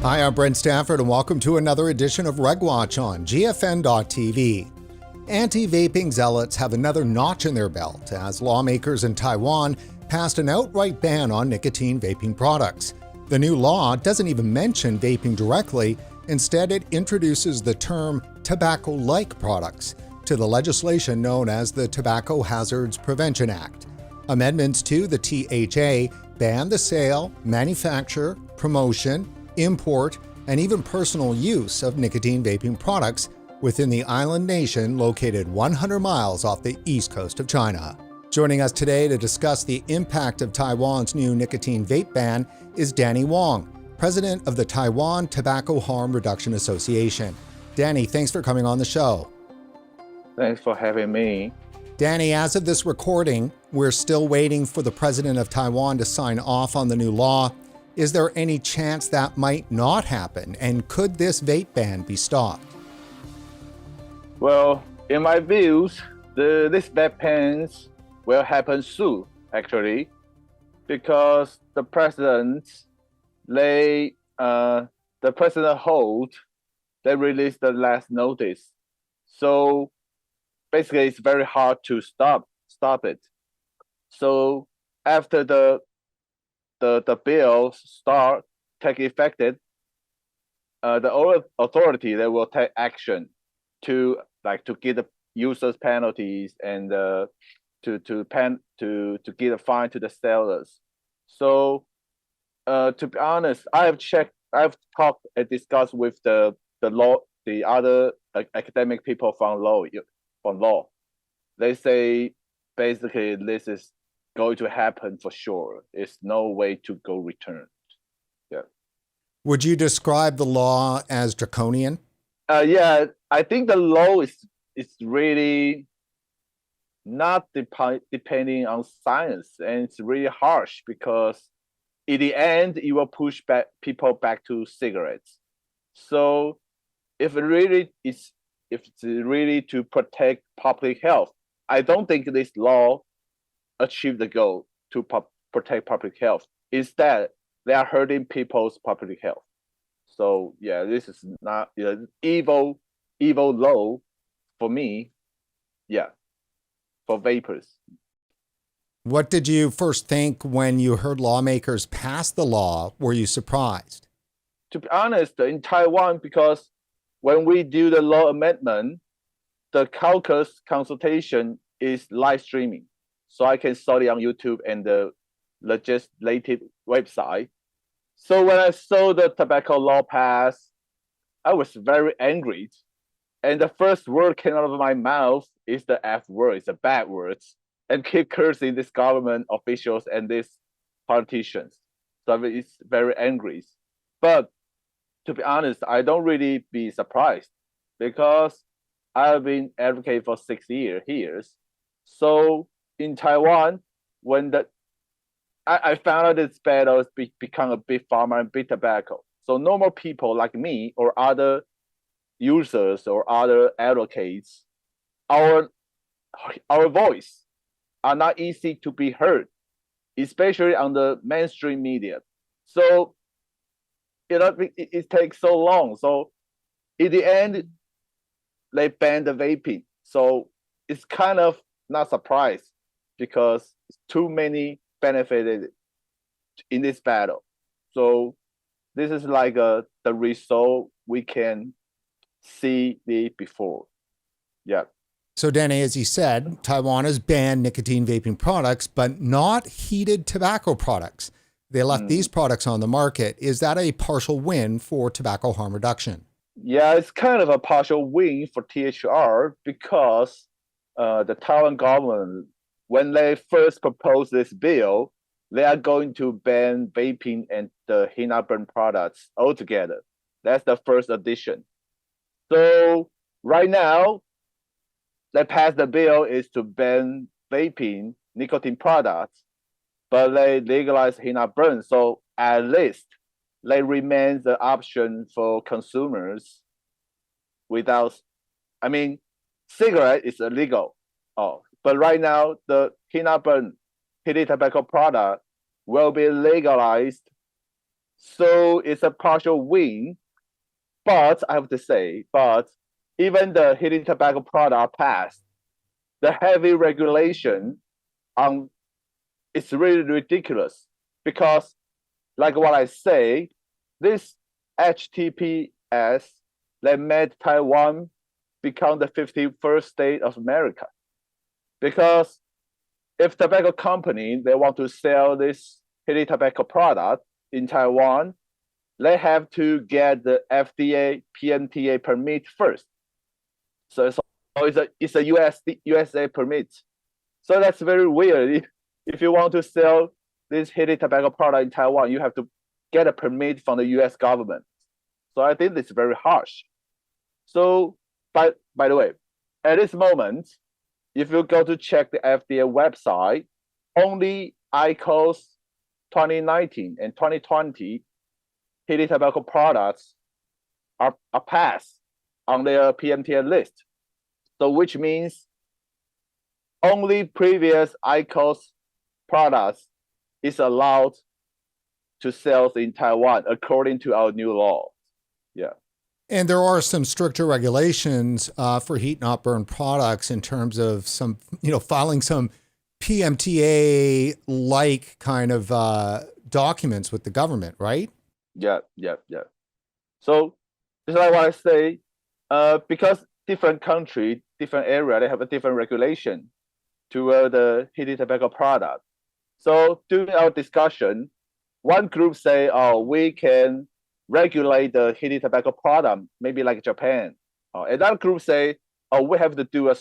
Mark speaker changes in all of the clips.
Speaker 1: Hi, I'm Brent Stafford, and welcome to another edition of RegWatch on GFN.TV. Anti-vaping zealots have another notch in their belt as lawmakers in Taiwan passed an outright ban on nicotine vaping products. The new law doesn't even mention vaping directly. Instead, it introduces the term tobacco-like products to the legislation known as the Tobacco Hazards Prevention Act. Amendments to the THRA ban the sale, manufacture, promotion, import, and even personal use of nicotine vaping products within the island nation located 100 miles off the east coast of China. Joining us today to discuss the impact of Taiwan's new nicotine vape ban is Danny Wang, president of the Taiwan Tobacco Harm Reduction Association. Danny, thanks for coming on the show.
Speaker 2: Thanks for having me.
Speaker 1: Danny, as of this recording, we're still waiting for the president of Taiwan to sign off on the new law. Is there any chance that might not happen? And could this vape ban be stopped?
Speaker 2: Well, in my views, this vape ban will happen soon, actually, because the president hold, they released the last notice. So basically, it's very hard to stop it. So after the bill take effect, the authority, they will take action to give the users penalties and to give a fine to the sellers. So to be honest, I've talked and discussed with the other academic people from law. They say basically this is going to happen for sure. It's no way to go return. Yeah.
Speaker 1: Would you describe the law as draconian?
Speaker 2: Yeah, I think the law is really not depending on science, and it's really harsh because in the end it will push people back to cigarettes. So if it's really to protect public health, I don't think this law achieve the goal to protect public health. Instead, they are hurting people's public health. So yeah, this is not evil law for me. Yeah, for vapors.
Speaker 1: What did you first think when you heard lawmakers pass the law? Were you surprised?
Speaker 2: To be honest, in Taiwan, because when we do the law amendment, the caucus consultation is live streaming. So I can study on YouTube and the legislative website. So when I saw the tobacco law pass, I was very angry. And the first word came out of my mouth is the F word, it's the bad words, and keep cursing these government officials and these politicians. So it's very angry. But to be honest, I don't really be surprised because I've been advocating for 6 years. So in Taiwan, when I found out this battle has become a big pharma and big tobacco. So normal people like me or other users or other advocates, our voice are not easy to be heard, especially on the mainstream media. So it takes so long. So in the end, they banned the vaping. So it's kind of not surprised because too many benefited in this battle. So this is like the result we can see before. Yeah.
Speaker 1: So Danny, as you said, Taiwan has banned nicotine vaping products, but not heated tobacco products. They left these products on the market. Is that a partial win for tobacco harm reduction?
Speaker 2: Yeah, it's kind of a partial win for TTHRA because the Taiwan government, when they first proposed this bill, they are going to ban vaping and the heat-not-burn products altogether. That's the first addition. So right now, they passed the bill is to ban vaping nicotine products, but they legalize heat-not-burn. So at least they remain the option for consumers without, cigarette is illegal. But right now, the heat-not-burn heated tobacco product will be legalized So it's a partial win. But I have to say, even the heated tobacco product passed, the heavy regulation on it's really ridiculous because, like what I say, this HTPS that made Taiwan become the 51st state of America. Because if tobacco company they want to sell this heated tobacco product in Taiwan, they have to get the FDA PMTA permit first. So it's a USA permit. So that's very weird. If you want to sell this heated tobacco product in Taiwan, you have to get a permit from the US government. So I think it's very harsh. So by the way, at this moment, if you go to check the FDA website, only IQOS 2019 and 2020 heated tobacco products are passed on their PMTA list. So which means only previous IQOS products is allowed to sell in Taiwan according to our new law. Yeah.
Speaker 1: And there are some stricter regulations for heat not burn products in terms of some, filing some PMTA-like kind of documents with the government, right?
Speaker 2: Yeah. So this is like what I say, because different country, different area, they have a different regulation to the heated tobacco product. So during our discussion, one group say, oh, we can regulate the heated tobacco product, maybe like Japan. Another group say, oh, we have to do a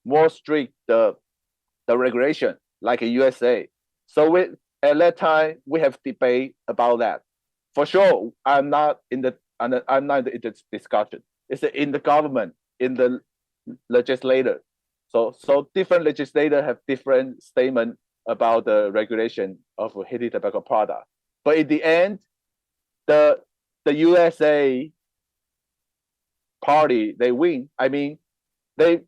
Speaker 2: more strict the regulation like a USA. So at that time we have debate about that. For sure, I'm not in this discussion. It's in the government, in the legislator. So different legislators have different statement about the regulation of heated tobacco product. But in the end, the USA party, they win. I mean, they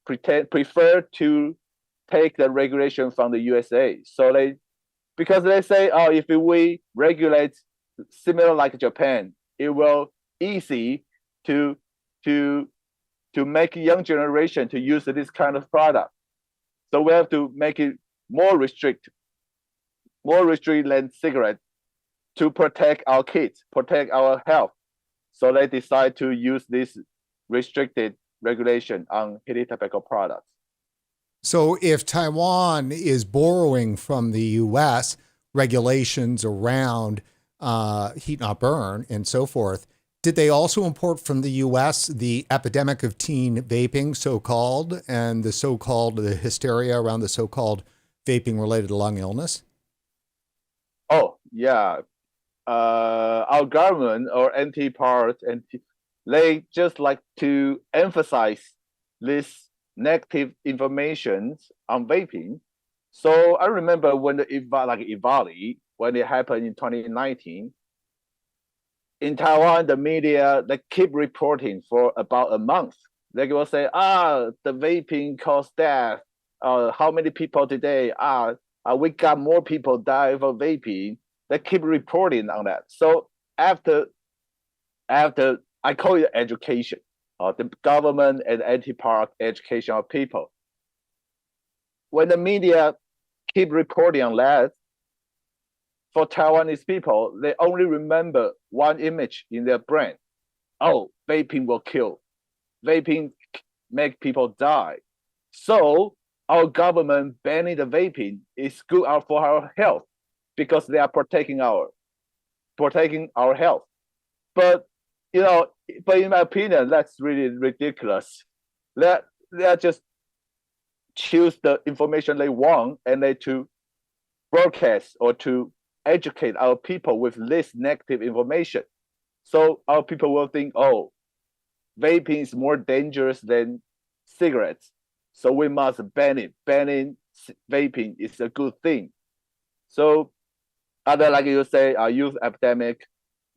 Speaker 2: prefer to take the regulation from the USA. So because they say, oh, if we regulate similar like Japan, it will easy to make young generation to use this kind of product. So we have to make it more restricted than cigarettes to protect our kids, protect our health. So they decide to use this restricted regulation on heated tobacco products.
Speaker 1: So if Taiwan is borrowing from the U.S. regulations around heat not burn and so forth, did they also import from the U.S. the epidemic of teen vaping, so-called, and the hysteria around the so-called vaping-related lung illness?
Speaker 2: Oh, yeah. Our government or anti-part, they just like to emphasize this negative information on vaping. So I remember when the EVALI, when it happened in 2019, in Taiwan, the media, they keep reporting for about a month. They will say, the vaping caused death. How many people today? We got more people die for vaping. They keep reporting on that. So after I call it education, the government and anti-part education of people. When the media keep reporting on that, for Taiwanese people, they only remember one image in their brain. Oh, vaping will kill. Vaping make people die. So our government banning the vaping is good for our health because they are protecting our health. But in my opinion, that's really ridiculous. They just choose the information they want and they to broadcast or to educate our people with this negative information. So our people will think, oh, vaping is more dangerous than cigarettes. So we must ban it. Banning vaping is a good thing. So other, like you say, youth epidemic,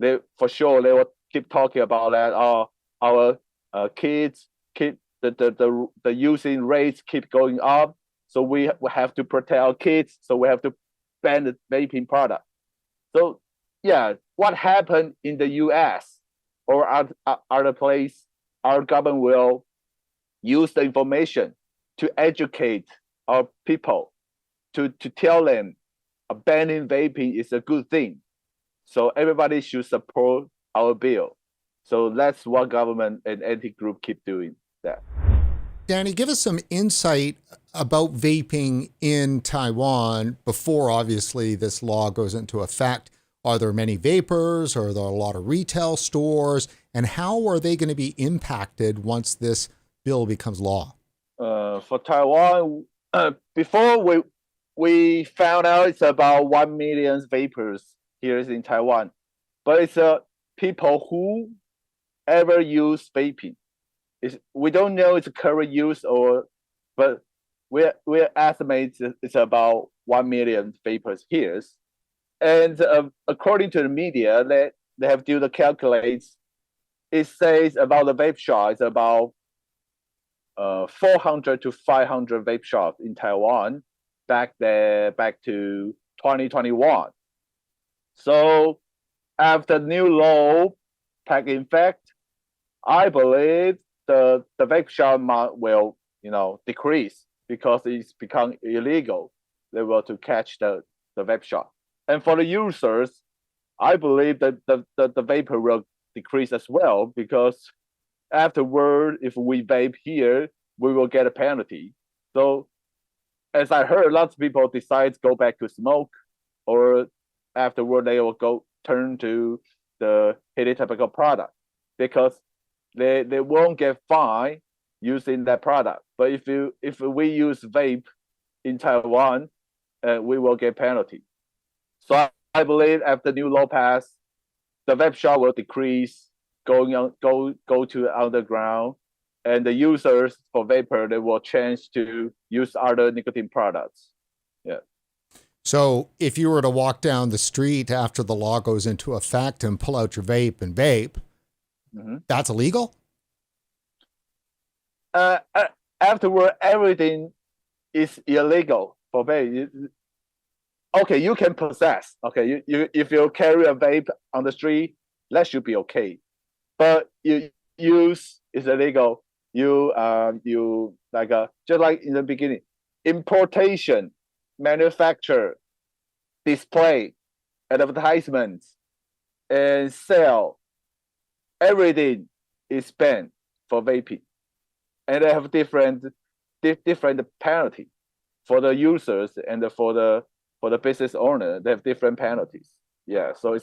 Speaker 2: they will keep talking about that. Our kids keep the using rates keep going up. So we have to protect our kids. So we have to ban the vaping product. So yeah, what happened in the U.S. or other place, our government will use the information to educate our people, to tell them banning vaping is a good thing. So everybody should support our bill. So that's what government and anti-group keep doing that.
Speaker 1: Danny, give us some insight about vaping in Taiwan before, obviously, this law goes into effect. Are there many vapors? Are there a lot of retail stores? And how are they going to be impacted once this bill becomes law?
Speaker 2: For Taiwan, before we found out it's about 1 million vapors here in Taiwan, but it's people who ever use vaping. We don't know its current use but we estimate it's about 1 million vapors here. And according to the media, they have done the calculates. It says about the vape shop is about 400 to 500 vape shops in Taiwan back to 2021. So after new law take effect, I believe the vape shop will decrease because it's become illegal. They will to catch the vape shop. And for the users, I believe that the vapor will decrease as well, because afterward, if we vape here, we will get a penalty. So as I heard, lots of people decide to go back to smoke, or afterward they will turn to the heated tobacco product, because they won't get fined using that product. But if we use vape in Taiwan, we will get penalty. So I believe after new law passed, the vape shop will decrease, go to underground, and the users for vapor, they will change to use other nicotine products. Yeah.
Speaker 1: So if you were to walk down the street after the law goes into effect and pull out your vape and vape, that's illegal?
Speaker 2: Afterward, everything is illegal for vape. Okay, you can possess. Okay, you if you carry a vape on the street, that should be okay. But you use is illegal. You just like in the beginning, importation, manufacture, display, advertisements, and sale, everything is banned for vaping, and they have different penalty for the users and for the business owner. They have different penalties. Yeah, so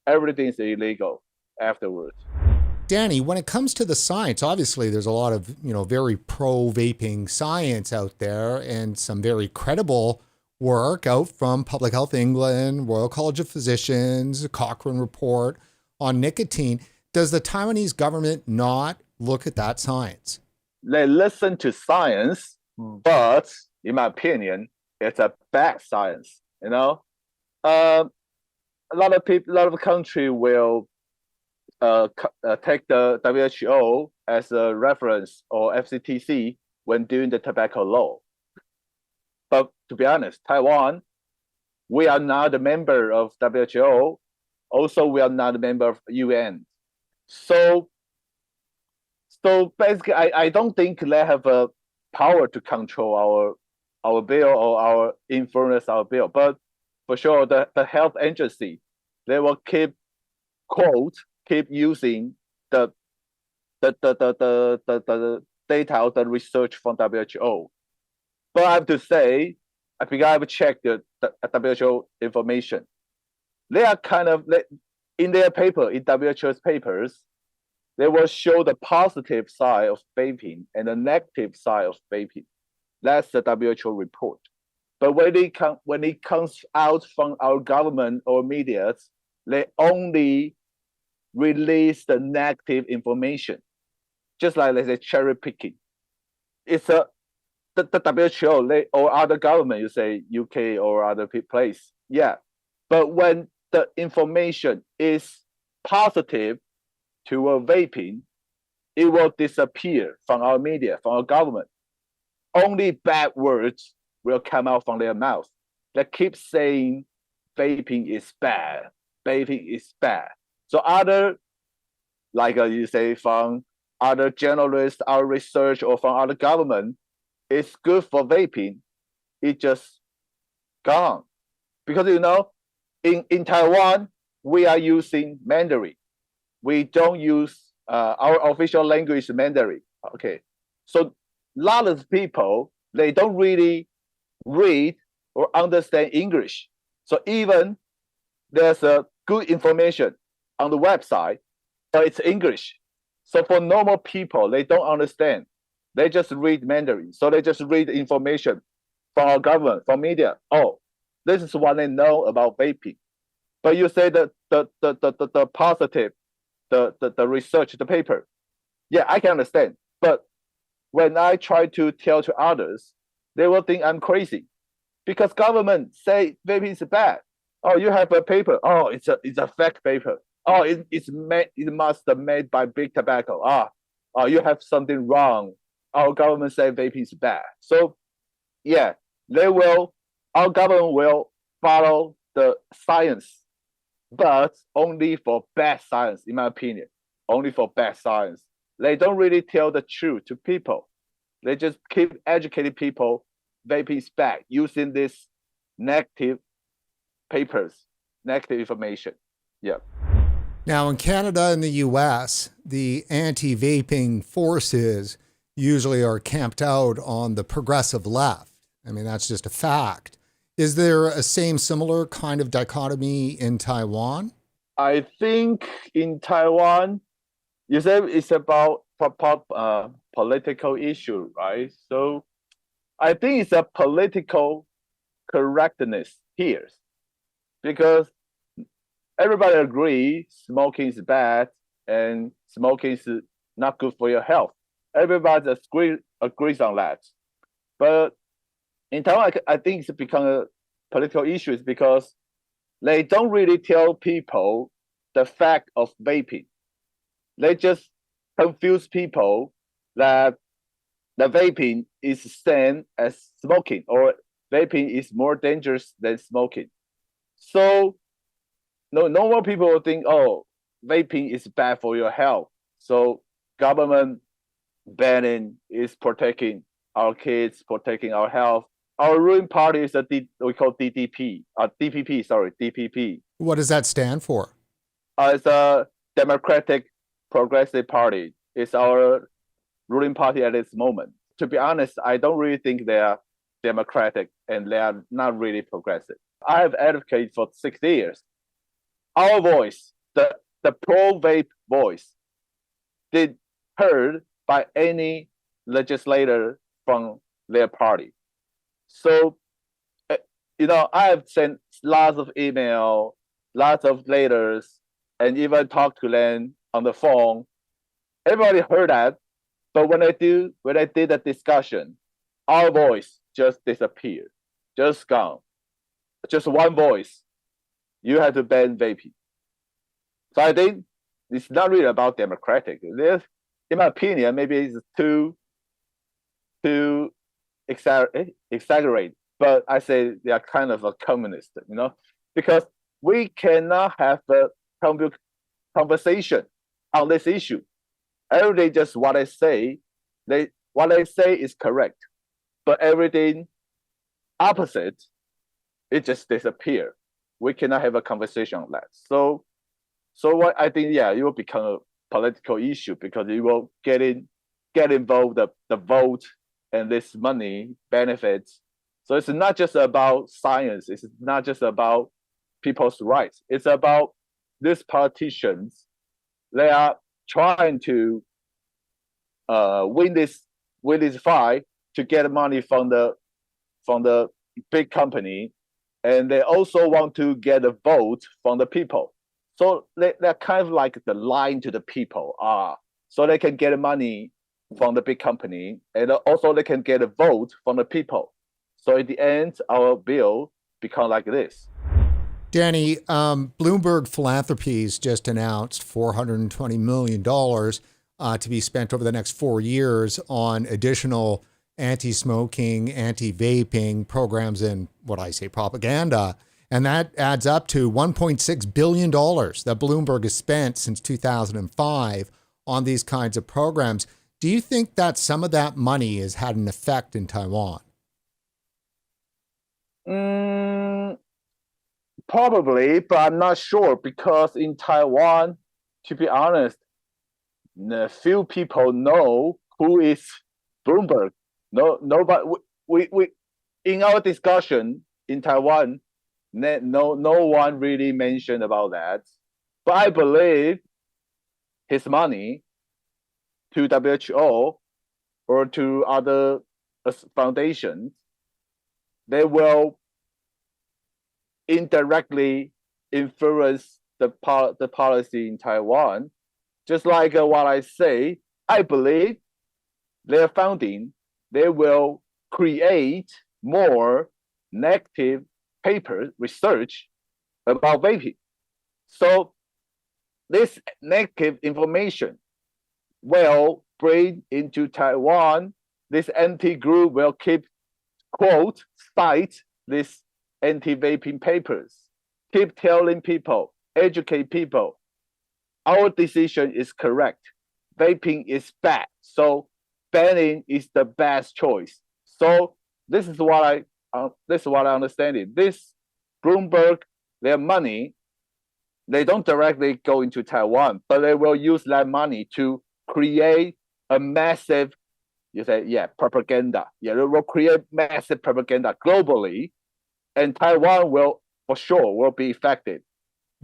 Speaker 2: everything is illegal afterwards.
Speaker 1: Danny, when it comes to the science, obviously there's a lot of, very pro-vaping science out there, and some very credible work out from Public Health England, Royal College of Physicians, Cochrane report on nicotine. Does the Taiwanese government not look at that science?
Speaker 2: They listen to science, but in my opinion, it's a bad science. A lot of country will take the WHO as a reference, or FCTC, when doing the tobacco law. But to be honest, Taiwan, we are not a member of WHO. Also, we are not a member of UN. So basically, I don't think they have a power to control our bill or influence our bill. But for sure, the health agency, they will keep using the data of the research from WHO. But I have to say, because I have checked the WHO information, they are in their paper, in WHO's papers, they will show the positive side of vaping and the negative side of vaping. That's the WHO report. But when it comes out from our government or media, they only release the negative information, just like they say cherry picking. It's the WHO or other government, you say UK or other place, yeah. But when the information is positive toward vaping, it will disappear from our media, from our government. Only bad words will come out from their mouth. They keep saying vaping is bad. Vaping is bad. So other, like you say, from other journalists, our research, or from other government, it's good for vaping. It just gone. Because, in Taiwan, we are using Mandarin. We don't use, our official language is Mandarin. Okay. So a lot of people, they don't really read or understand English. So even there's a good information on the website, but it's English. So for normal people, they don't understand. They just read Mandarin. So they just read information from our government, from media. Oh, this is what they know about vaping. But you say that the positive, the research, the paper, yeah, I can understand. But when I try to tell to others, they will think I'm crazy, because government say vaping is bad. Oh, you have a paper. Oh, it's a fake paper. Oh, it must have made by big tobacco. Oh, you have something wrong. Our government say vaping is bad. So, yeah, our government will follow the science, but only for bad science, in my opinion. Only for bad science. They don't really tell the truth to people. They just keep educating people vaping is bad using these negative papers, negative information. Yeah.
Speaker 1: Now, in Canada and the US, the anti-vaping forces usually are camped out on the progressive left. I mean, that's just a fact. Is there a similar kind of dichotomy in Taiwan?
Speaker 2: I think in Taiwan, you said it's about political issue, right? So I think it's a political correctness here, because everybody agrees smoking is bad and smoking is not good for your health. Everybody agrees on that. But in Taiwan, I think it's become a political issue because they don't really tell people the fact of vaping. They just confuse people that the vaping is the same as smoking, or vaping is more dangerous than smoking. So normal people will think, oh, vaping is bad for your health. So government banning is protecting our kids, protecting our health. Our ruling party is we call DPP.
Speaker 1: What does that stand for?
Speaker 2: It's a Democratic Progressive Party. It's our ruling party at this moment. To be honest, I don't really think they are democratic and they are not really progressive. I have advocated for 6 years. Our voice, the pro-vape voice, did heard by any legislator from their party. So, I have sent lots of email, lots of letters, and even talked to them on the phone. Everybody heard that, but when I did the discussion, our voice just disappeared, just gone. Just one voice. You have to ban vaping. So I think it's not really about democratic. In my opinion, maybe it's too exaggerate, but I say they are kind of a communist, because we cannot have a conversation on this issue. Every day, just what I say, what I say is correct, but everything opposite, it just disappears. We cannot have a conversation on that. So what I think, it will become a political issue because it will get involved the vote and this money benefits. So it's not just about science. It's not just about people's rights. It's about these politicians. They are trying to win this fight to get money from the big company, and they also want to get a vote from the people. So they're kind of like the lying to the people, so they can get money from the big company, and also they can get a vote from the people. So at the end, our bill become like this.
Speaker 1: Danny, Bloomberg Philanthropies just announced $420 million to be spent over the next 4 years on additional anti-smoking, anti-vaping programs and propaganda. And that adds up to $1.6 billion that Bloomberg has spent since 2005 on these kinds of programs. Do you think that some of that money has had an effect in Taiwan?
Speaker 2: Probably, but I'm not sure, because in Taiwan, to be honest, a few people know who is Bloomberg. Nobody. We in our discussion in Taiwan, no one really mentioned about that. But I believe his money to WHO or to other foundations, they will indirectly influence the policy in Taiwan. Just like what I say, I believe their founding, they will create more negative paper research about vaping. So this negative information will bring into Taiwan. This anti-group will keep, quote, cite this anti-vaping papers, keep telling people, educate people, our decision is correct. Vaping is bad, so banning is the best choice. So this is what I understand it. This Bloomberg, their money, they don't directly go into Taiwan, but they will use that money to create a massive, propaganda. Yeah, they will create massive propaganda globally, and Taiwan will, for sure, will be affected.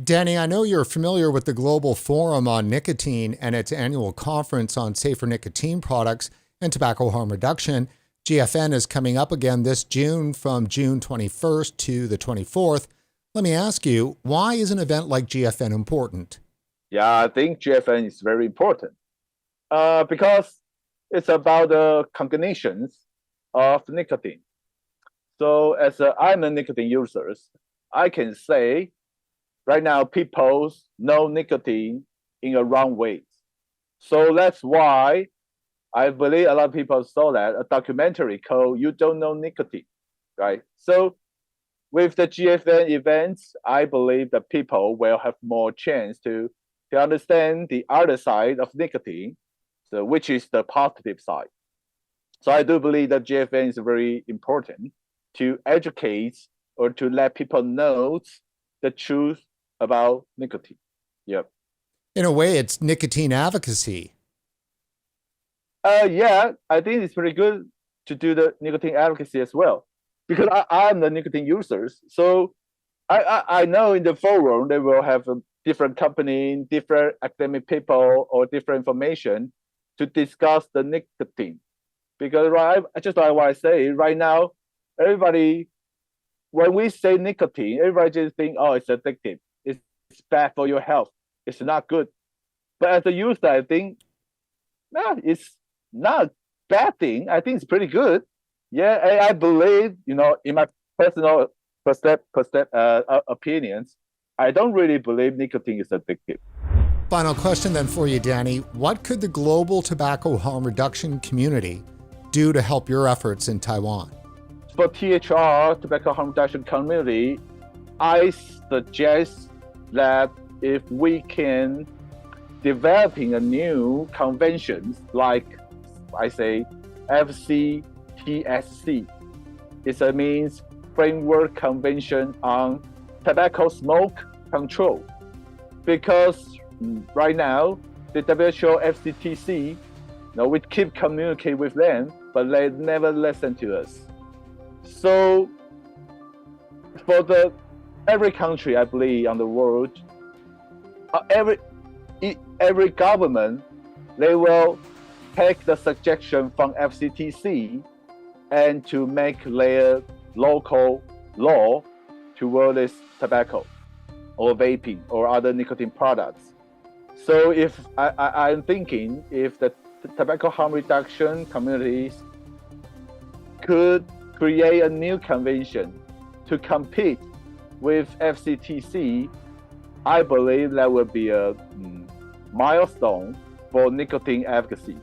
Speaker 1: Danny, I know you're familiar with the Global Forum on Nicotine and its annual conference on safer nicotine products and tobacco harm reduction. GFN is coming up again this June from June 21st to the 24th. Let me ask you, why is an event like GFN important?
Speaker 2: Yeah, I think GFN is very important because it's about the combinations of nicotine. So as I'm a nicotine user, I can say right now people know nicotine in a wrong way. So that's why I believe a lot of people saw that a documentary called "You Don't Know Nicotine," right? So with the GFN events, I believe that people will have more chance to understand the other side of nicotine, so which is the positive side. So I do believe that GFN is very important to educate or to let people know the truth about nicotine. Yep.
Speaker 1: In a way, it's nicotine advocacy.
Speaker 2: Yeah, I think it's pretty good to do the nicotine advocacy as well, because I'm the nicotine users. So I know in the forum they will have a different company, different academic people, or different information to discuss the nicotine. Because just like what I say, right now, everybody, when we say nicotine, everybody just think, oh, it's addictive. It's bad for your health. It's not good. But as a user, I think, no, it's not a bad thing. I think it's pretty good. Yeah, I believe, in my personal opinions, I don't really believe nicotine is addictive.
Speaker 1: Final question then for you, Danny. What could the global tobacco harm reduction community do to help your efforts in Taiwan?
Speaker 2: For TTHRA, Tobacco Harm Reduction Community, I suggest that if we can developing a new conventions like I say FCTSC, it means Framework Convention on Tobacco Smoke Control, because right now the WHO FCTC, we keep communicating with them, but they never listen to us. So for every country, I believe, on the world, every government, they will take the suggestion from FCTC and to make their local law towards tobacco or vaping or other nicotine products. So if I'm thinking if the tobacco harm reduction communities could create a new convention to compete with FCTC, I believe that would be a milestone for nicotine advocacy.